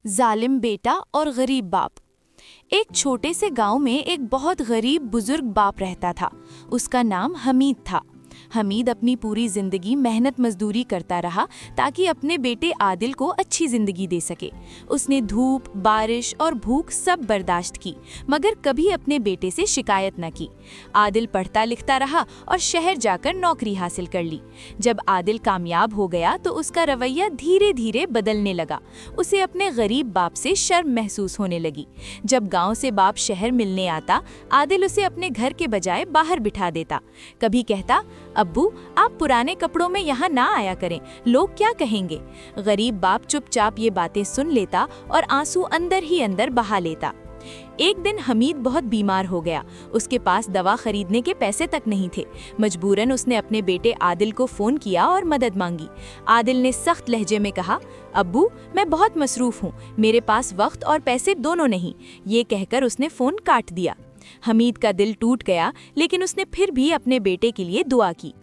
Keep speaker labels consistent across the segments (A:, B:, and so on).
A: जालिम बेटा और गरीब बाप। एक छोटे से गांव में एक बहुत गरीब बुजुर्ग बाप रहता था। उसका नाम हमीद था। हमीद अपनी पूरी जिंदगी मेहनत मजदूरी करता रहा ताकि अपने बेटे आदिल को अच्छी जिंदगी दे सके। उसने धूप, बारिश और भूख सब बर्दाश्त की, मगर कभी अपने बेटे से शिकायत न की। आदिल पढ़ता लिखता रहा और शहर जाकर नौकरी हासिल कर ली। जब आदिल कामयाब हो गया तो उसका रवैया धीरे धीरे बदलने लगा। उसे अपने गरीब बाप से शर्म महसूस होने लगी। जब गांव से बाप शहर मिलने आता, आदिल उसे अपने घर के बजाय बाहर बिठा देता। कभी कहता, अब्बू आप पुराने कपड़ों में यहाँ ना आया करें, लोग क्या कहेंगे। गरीब बाप चुपचाप ये बातें सुन लेता और आंसू अंदर ही अंदर बहा लेता। एक दिन हमीद बहुत बीमार हो गया। उसके पास दवा खरीदने के पैसे तक नहीं थे। मजबूरन उसने अपने बेटे आदिल को फोन किया और मदद मांगी। आदिल ने सख्त लहजे में कहा, अब्बू मैं बहुत मसरूफ हूँ, मेरे पास वक्त और पैसे दोनों नहीं। ये कहकर उसने फोन काट दिया। हमीद का दिल टूट गया, लेकिन उसने फिर भी अपने बेटे के लिए दुआ की।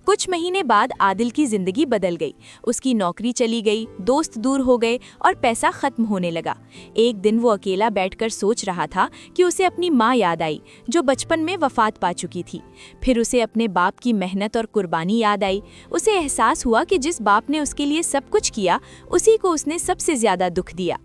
A: कुछ महीने बाद आदिल की जिंदगी बदल गई। उसकी नौकरी चली गई, दोस्त दूर हो गए और पैसा खत्म होने लगा। एक दिन वो अकेला बैठकर सोच रहा था कि उसे अपनी माँ याद आई, जो बचपन में वफात पा चुकी थी। फिर उसे अपने बाप की मेहनत और कुर्बानी याद आई। उसे एहसास हुआ कि जिस बाप ने उसके लिए सब कुछ किया, उसी को उसने सबसे ज्यादा दुख दिया।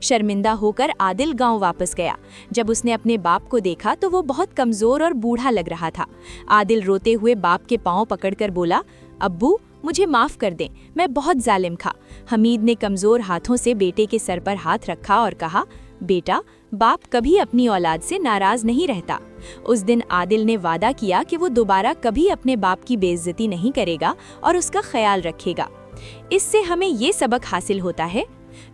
A: शर्मिंदा होकर आदिल गांव वापस गया। जब उसने अपने बाप को देखा तो वो बहुत कमजोर और बूढ़ा लग रहा था। आदिल रोते हुए बाप के पांव पकड़कर बोला, अब्बू मुझे माफ कर दें, मैं बहुत जालिम था। हमीद ने कमजोर हाथों से बेटे के सर पर हाथ रखा और कहा, बेटा बाप कभी अपनी औलाद से नाराज नहीं रहता। उस दिन आदिल ने वादा किया कि वो दोबारा कभी अपने बाप की बेइज्जती नहीं करेगा और उसका ख्याल रखेगा। इससे हमें ये सबक हासिल होता है,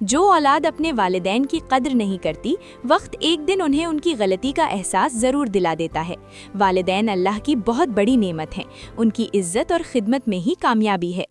A: जो औलाद अपने वालिदैन की कद्र नहीं करती, वक्त एक दिन उन्हें उनकी गलती का एहसास जरूर दिला देता है। वालिदैन अल्लाह की बहुत बड़ी नेमत हैं, उनकी इज्जत और खिदमत में ही कामयाबी है।